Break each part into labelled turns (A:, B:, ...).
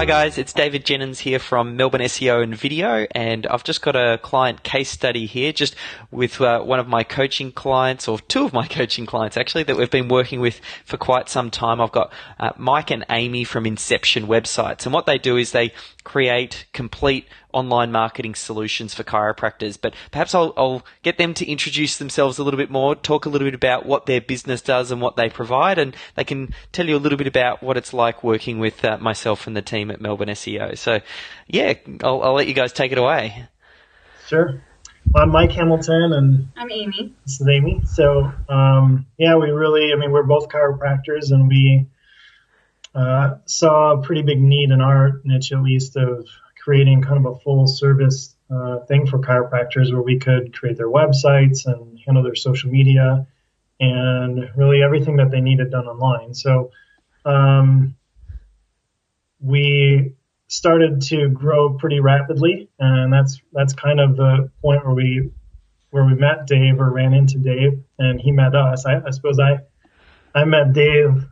A: Hi guys, it's David Jennings here from Melbourne SEO and Video, and I've just got a client case study here just with one of my coaching clients, or two of my coaching clients actually, that we've been working with for quite some time. I've got Mike and Aimee from Inception Websites, and what they do is they create complete online marketing solutions for chiropractors. But perhaps I'll get them to introduce themselves a little bit more, talk a little bit about what their business does and what they provide, and they can tell you a little bit about what it's like working with myself and the team at Melbourne SEO. So, yeah, I'll let you guys take it away.
B: Sure. Well, I'm Mike Hamilton, and
C: I'm Aimee.
B: This is Aimee. So, we're both chiropractors, and we saw a pretty big need in our niche, at least, of creating kind of a full service thing for chiropractors where we could create their websites and handle their social media and really everything that they needed done online. So we started to grow pretty rapidly, and that's kind of the point where we met Dave, or ran into Dave, and he met us. I suppose I met Dave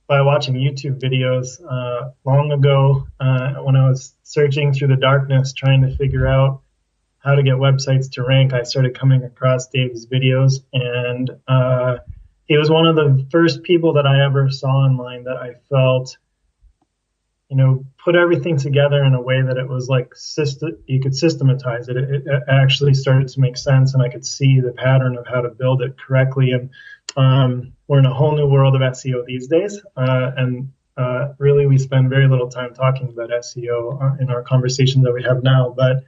B: by watching YouTube videos long ago when I was searching through the darkness trying to figure out how to get websites to rank. I started coming across Dave's videos, and he was one of the first people that I ever saw online that I felt, put everything together in a way that it was like you could systematize it. It actually started to make sense, and I could see the pattern of how to build it correctly. And we're in a whole new world of SEO these days, and really we spend very little time talking about SEO in our conversations that we have now. But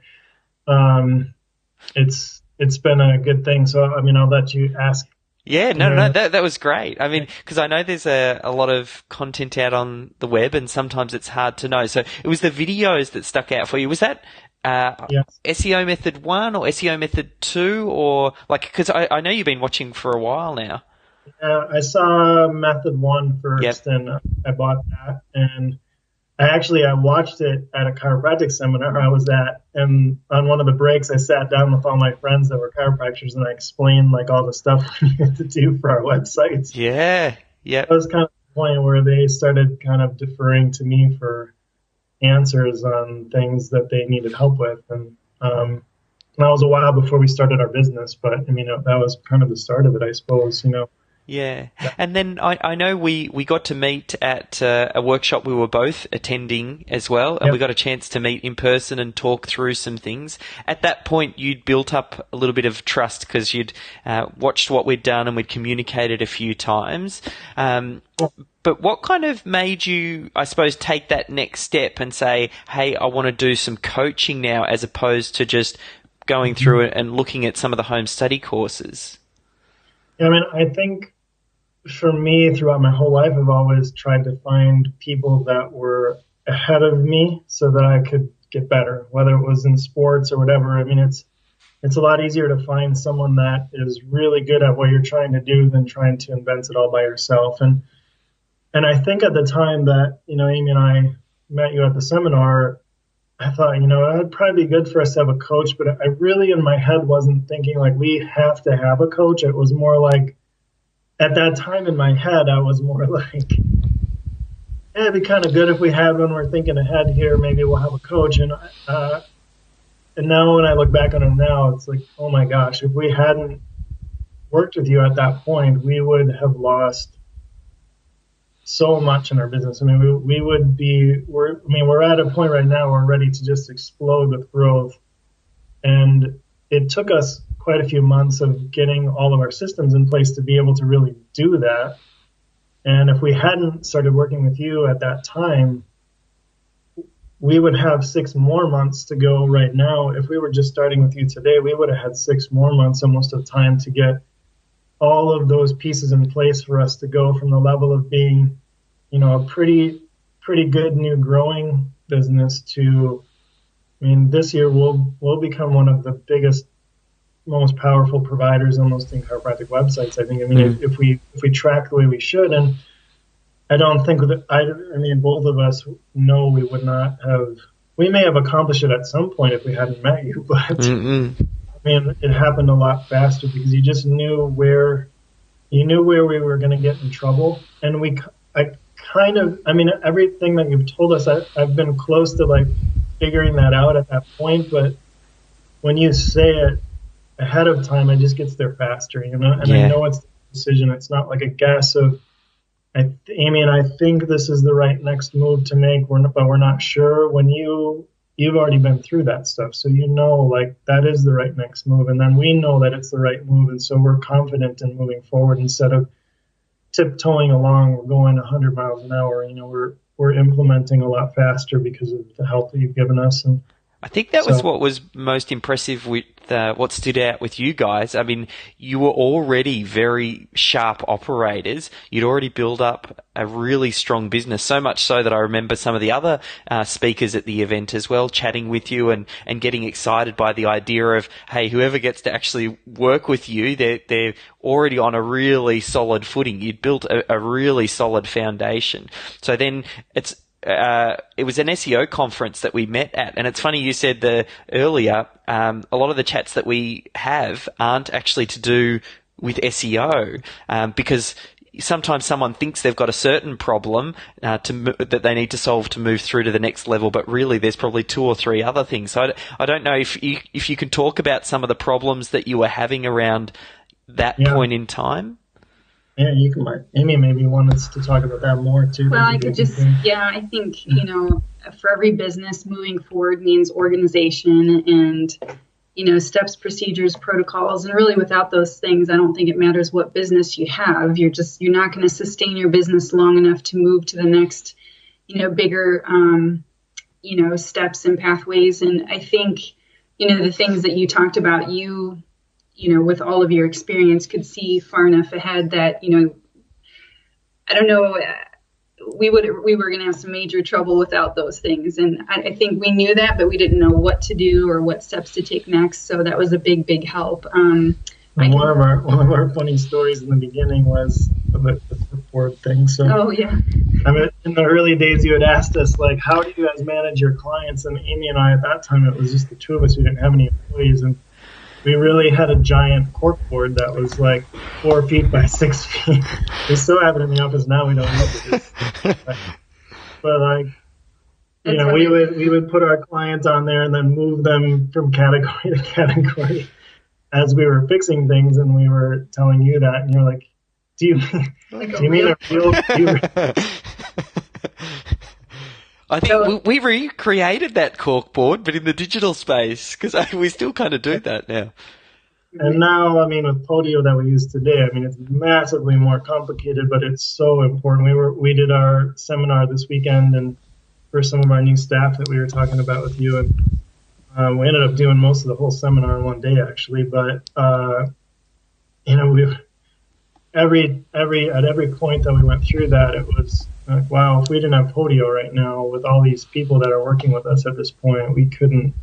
B: it's been a good thing. So I'll let you ask.
A: Yeah, no, that was great. I mean, because I know there's a lot of content out on the web, and sometimes it's hard to know. So it was the videos that stuck out for you. Was that
B: Yes.
A: SEO Method 1 or SEO Method 2, or because I know you've been watching for a while now.
B: I saw Method 1 first,
A: Yep.
B: and I bought that. And I watched it at a chiropractic seminar I was at, and on one of the breaks, I sat down with all my friends that were chiropractors, and I explained all the stuff we needed to do for our websites.
A: Yeah, yeah.
B: That was kind of the point where they started kind of deferring to me for answers on things that they needed help with. And that was a while before we started our business, but that was kind of the start of it, I suppose.
A: Yeah. And then I know we got to meet at a workshop we were both attending as well, and
B: Yep.
A: we got a chance to meet in person and talk through some things. At that point, you'd built up a little bit of trust because you'd watched what we'd done and we'd communicated a few times. But what kind of made you, I suppose, take that next step and say, hey, I want to do some coaching now, as opposed to just going through it and looking at some of the home study courses?
B: I think for me, throughout my whole life, I've always tried to find people that were ahead of me so that I could get better, whether it was in sports or whatever. It's a lot easier to find someone that is really good at what you're trying to do than trying to invent it all by yourself. And I think at the time that, Aimee and I met you at the seminar, I thought, it'd probably be good for us to have a coach, but I really in my head wasn't thinking we have to have a coach. It was more like, at that time in my head, I was more like, it'd be kind of good if we had one. We're thinking ahead here. Maybe we'll have a coach. And now when I look back on it now, it's like, oh my gosh, if we hadn't worked with you at that point, we would have lost so much in our business. We would be, we're at a point right now where we're ready to just explode with growth. And it took us quite a few months of getting all of our systems in place to be able to really do that. And if we hadn't started working with you at that time, we would have 6 more months to go right now. If we were just starting with you today, we would have had 6 more months almost of time to get all of those pieces in place for us to go from the level of being, a pretty good new growing business to, this year we'll become one of the biggest, most powerful providers on listing chiropractic websites. I think. If we track the way we should, and I don't think that both of us know we would not have. We may have accomplished it at some point if we hadn't met you, but it happened a lot faster because you knew where we were going to get in trouble, and I kind of, I mean, everything that you've told us, I've been close to like figuring that out at that point. But when you say it ahead of time, it just gets there faster, you know? And I
A: Yeah.
B: know it's the decision. It's not like a guess of, Aimee and I think this is the right next move to make, but we're not sure. When you've already been through that stuff, so you know like that is the right next move, and then we know that it's the right move, and so we're confident in moving forward instead of tiptoeing along. We're going 100 miles an hour. You know, we're implementing a lot faster because of the help that you've given us, and
A: I think that was
B: so
A: what was most impressive with what stood out with you guys. I mean, you were already very sharp operators. You'd already built up a really strong business, so much so that I remember some of the other speakers at the event as well chatting with you and getting excited by the idea of, hey, whoever gets to actually work with you, they're already on a really solid footing. You'd built a really solid foundation. So then it was an SEO conference that we met at, and it's funny you said earlier. A lot of the chats that we have aren't actually to do with SEO, because sometimes someone thinks they've got a certain problem that they need to solve to move through to the next level, but really there's probably two or three other things. So I don't know if you can talk about some of the problems that you were having around that
B: yeah.
A: point in time.
B: Yeah, you can. Aimee maybe wanted to talk about that more too.
C: Well, I could just, yeah, I think, you know, for every business, moving forward means organization and, you know, steps, procedures, protocols. And really without those things, I don't think it matters what business you have. You're not going to sustain your business long enough to move to the next, you know, bigger, you know, steps and pathways. And I think, you know, the things that you talked about, you know, with all of your experience, could see far enough ahead that, you know, I don't know, we were going to have some major trouble without those things. And I think we knew that, but we didn't know what to do or what steps to take next. So that was a big, big help.
B: One of our funny stories in the beginning was about the surfboard thing. So,
C: oh yeah.
B: I mean, in the early days, you had asked us like, how do you guys manage your clients? And Aimee and I, at that time, it was just the two of us. We didn't have any employees, and we really had a giant corkboard that was like 4 feet by 6 feet. We still have it in the office now. We don't use it. But like, you know, we would put our clients on there and then move them from category to category as we were fixing things. And we were telling you that, and you're like, do you mean a real?
A: I think we recreated that corkboard, but in the digital space, because we still kind of do that now.
B: And now, I mean, with Podio that we use today, I mean, it's massively more complicated, but it's so important. We did our seminar this weekend, and for some of our new staff that we were talking about with you, and we ended up doing most of the whole seminar in one day, actually. But you know, at every point that we went through that, it was like, wow, if we didn't have Podio right now with all these people that are working with us at this point, we couldn't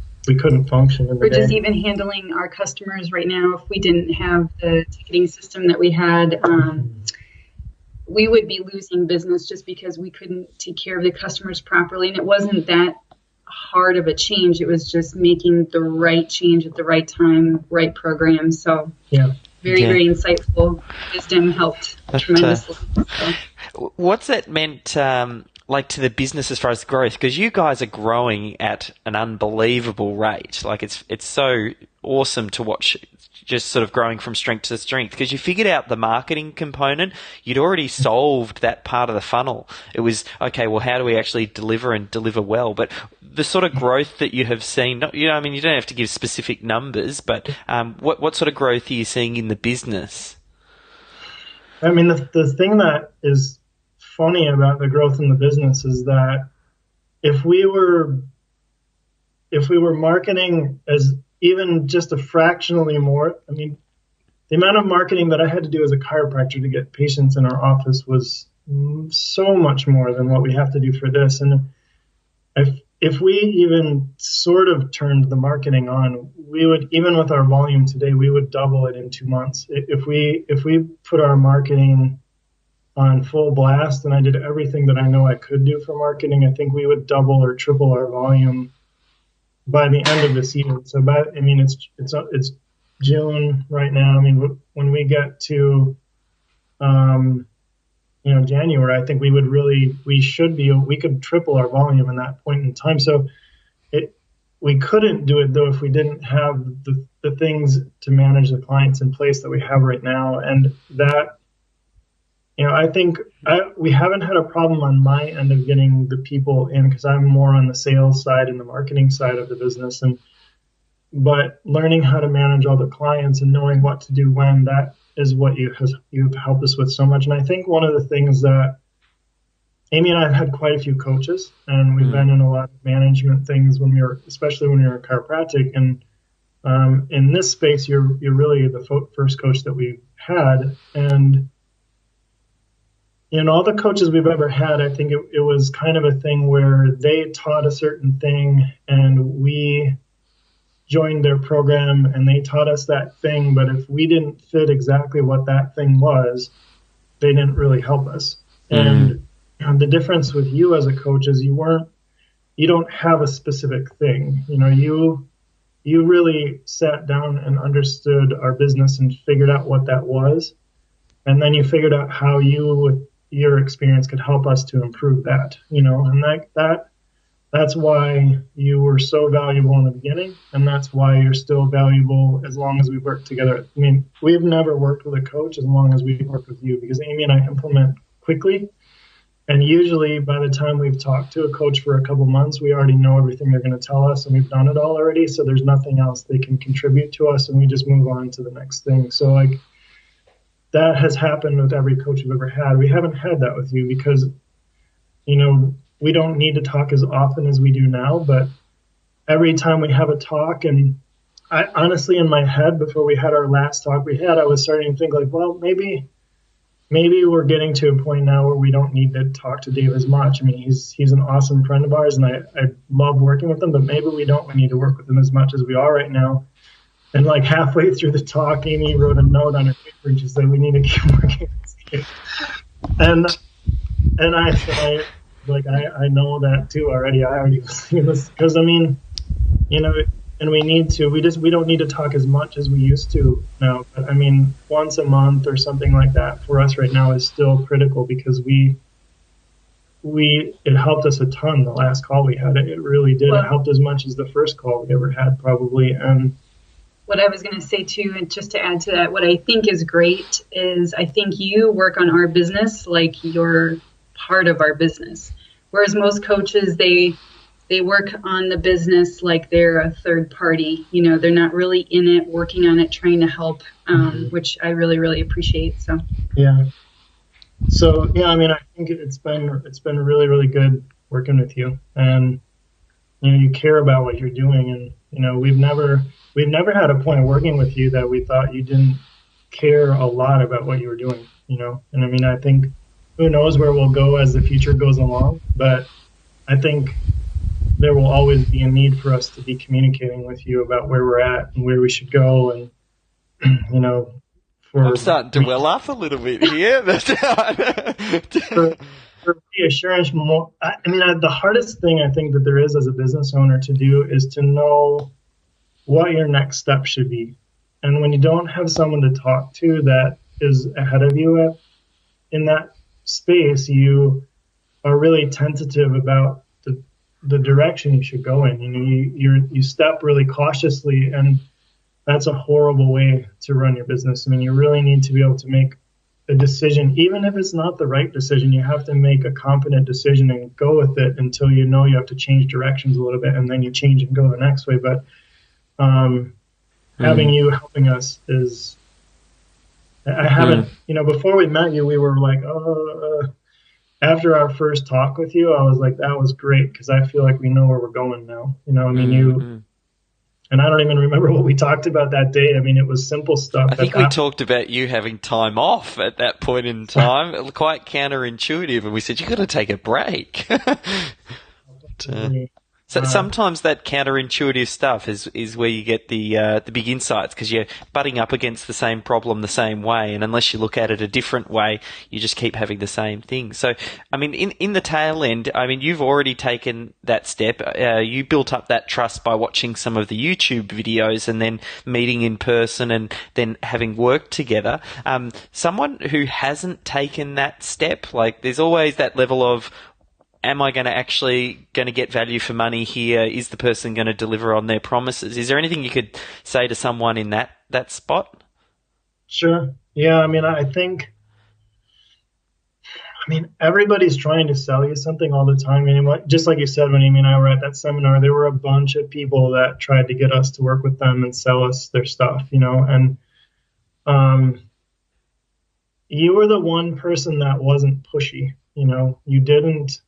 B: function in the
C: We're
B: day.
C: just even handling our customers right now. If we didn't have the ticketing system that we had, we would be losing business just because we couldn't take care of the customers properly. And it wasn't that hard of a change. It was just making the right change at the right time, right program. So
B: yeah.
C: Very insightful. Wisdom helped tremendously.
A: What's that meant like to the business as far as growth? Because you guys are growing at an unbelievable rate. Like it's so awesome to watch, just sort of growing from strength to strength, because you figured out the marketing component. You'd already solved that part of the funnel. It was, okay, well, how do we actually deliver and deliver well? But the sort of growth that you have seen, you know, I mean, you don't have to give specific numbers, but what sort of growth are you seeing in the business?
B: I mean, the thing that is funny about the growth in the business is that if we were marketing as even just a fractionally more, I mean, the amount of marketing that I had to do as a chiropractor to get patients in our office was so much more than what we have to do for this. And if we even sort of turned the marketing on, we would, even with our volume today, we would double it in 2 months. If we put our marketing on full blast and I did everything that I know I could do for marketing, I think we would double or triple our volume by the end of the season. So, it's June right now. I mean, when we get to, January, I think we could triple our volume in that point in time. So we couldn't do it though if we didn't have the things to manage the clients in place that we have right now. And that, I think we haven't had a problem on my end of getting the people in, because I'm more on the sales side and the marketing side of the business. But learning how to manage all the clients and knowing what to do when, that is what you've helped us with so much. And I think one of the things that Aimee and I have had quite a few coaches, and we've been in a lot of management things especially when we were chiropractic. And in this space, you're really the first coach that we've had. And in all the coaches we've ever had, I think it was kind of a thing where they taught a certain thing and we joined their program and they taught us that thing. But if we didn't fit exactly what that thing was, they didn't really help us. And the difference with you as a coach is you don't have a specific thing. You really sat down and understood our business and figured out what that was. And then you figured out how you, with your experience, could help us to improve that, and that's why you were so valuable in the beginning. And that's why you're still valuable as long as we've worked together. I mean, we've never worked with a coach as long as we've worked with you, because Aimee and I implement quickly. And usually by the time we've talked to a coach for a couple months, we already know everything they're going to tell us, and we've done it all already. So there's nothing else they can contribute to us, and we just move on to the next thing. So that has happened with every coach we've ever had. We haven't had that with you because, we don't need to talk as often as we do now, but every time we have a talk, and I honestly, in my head, before we had our last talk I was starting to think well, maybe we're getting to a point now where we don't need to talk to Dave as much. I mean, he's an awesome friend of ours, and I love working with him, but maybe we don't need to work with him as much as we are right now. And halfway through the talk, Aimee wrote a note on her paper and she said, "We need to keep working with Dave." And I said, I know that too already. I already was thinking this, because and we need to. We don't need to talk as much as we used to now. But once a month or something like that for us right now is still critical, because it helped us a ton the last call we had. It really did. Well, it helped as much as the first call we ever had, probably. And
C: what I was going to say too, and just to add to that, what I think is great is I think you work on our business like you're part of our business, whereas most coaches, they work on the business like they're a third party. They're not really in it, working on it, trying to help, which I really, really appreciate. So
B: yeah. So yeah, I think it's been really, really good working with you, and you care about what you're doing, and we've never had a point working with you that we thought you didn't care a lot about what you were doing. And I think who knows where we'll go as the future goes along, but I think there will always be a need for us to be communicating with you about where we're at and where we should go. And,
A: I'm starting to well up a little bit here.
B: for reassurance, the hardest thing I think that there is as a business owner to do is to know what your next step should be. And when you don't have someone to talk to that is ahead of you in that space, you are really tentative about the direction you should go in. You step really cautiously, and that's a horrible way to run your business. You really need to be able to make a decision, even if it's not the right decision. You have to make a confident decision and go with it until you have to change directions a little bit, and then you change and go the next way. But having you helping us is, I haven't, before we met you, we were after our first talk with you, I was like, that was great, because I feel like we know where we're going now. You, and I don't even remember what we talked about that day. It was simple stuff.
A: I think we talked about you having time off at that point in time. It was quite counterintuitive, and we said, you got to take a break. So sometimes that counterintuitive stuff is where you get the big insights, because you're butting up against the same problem the same way, and unless you look at it a different way, you just keep having the same thing. So, I mean, in the tail end, I mean, you've already taken that step. You built up that trust by watching some of the YouTube videos and then meeting in person and then having worked together. Someone who hasn't taken that step, like, there's always that level of, am I going to get value for money here? Is the person going to deliver on their promises? Is there anything you could say to someone in that spot?
B: Sure. Yeah. I mean, everybody's trying to sell you something all the time. I mean, just like you said, when Aimee and I were at that seminar, there were a bunch of people that tried to get us to work with them and sell us their stuff, and you were the one person that wasn't pushy. You didn't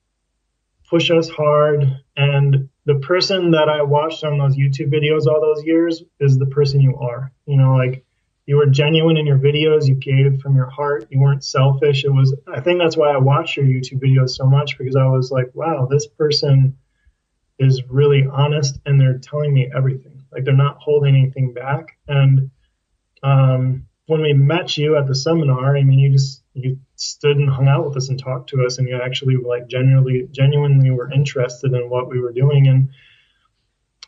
B: push us hard, and the person that I watched on those YouTube videos all those years is the person you are. Like, you were genuine in your videos, you gave from your heart, you weren't selfish. I think that's why I watched your YouTube videos so much, because I was like, wow, this person is really honest and they're telling me everything. Like, they're not holding anything back. And when we met you at the seminar, I mean, you stood and hung out with us and talked to us, and you actually like genuinely were interested in what we were doing, and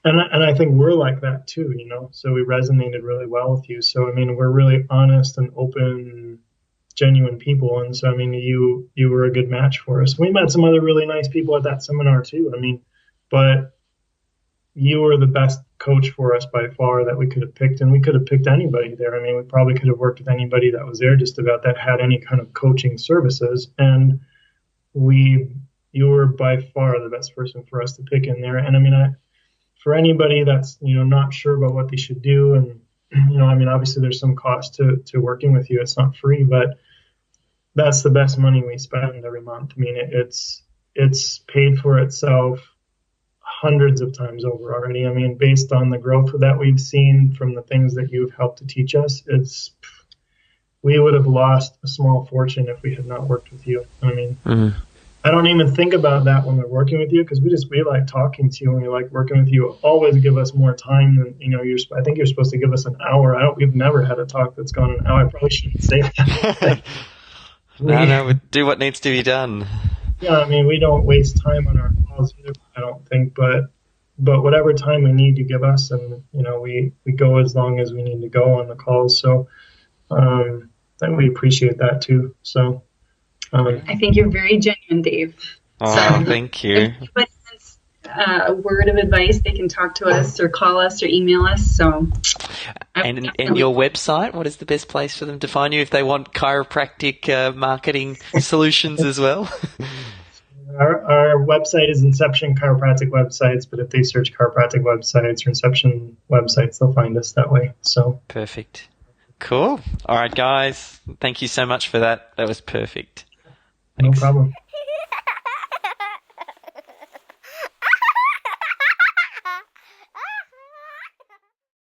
B: I think we're like that too, So we resonated really well with you. So I mean, we're really honest and open, genuine people, and so I mean, you were a good match for us. We met some other really nice people at that seminar too. I mean, but you were the best coach for us by far that we could have picked, and we could have picked anybody there. I mean, we probably could have worked with anybody that was there just about that had any kind of coaching services, and you were by far the best person for us to pick in there. And I mean, for anybody that's not sure about what they should do, and I mean, obviously there's some cost to working with you. It's not free, but that's the best money we spend every month. I mean, it's paid for itself hundreds of times over already. I mean, based on the growth that we've seen from the things that you've helped to teach us, we would have lost a small fortune if we had not worked with you. I mean, I don't even think about that when we're working with you, because we like talking to you and we like working with you. Always give us more time than I think you're supposed to give us an hour. We've never had a talk that's gone an hour. I probably shouldn't say that.
A: No, we do what needs to be done.
B: Yeah, I mean, we don't waste time on our calls either, I don't think, but whatever time we need, you give us, and we go as long as we need to go on the calls. So then we appreciate that too. So
C: I think you're very genuine, Dave.
A: Oh, thank you.
C: But a word of advice, they can talk to us or call us or email us. So,
A: and your website, what is the best place for them to find you if they want chiropractic marketing solutions as well?
B: Our website is Inception Chiropractic Websites, but if they search chiropractic websites or Inception websites, they'll find us that way. So
A: perfect. Cool. All right, guys. Thank you so much for that. That was perfect. Thanks.
B: No problem.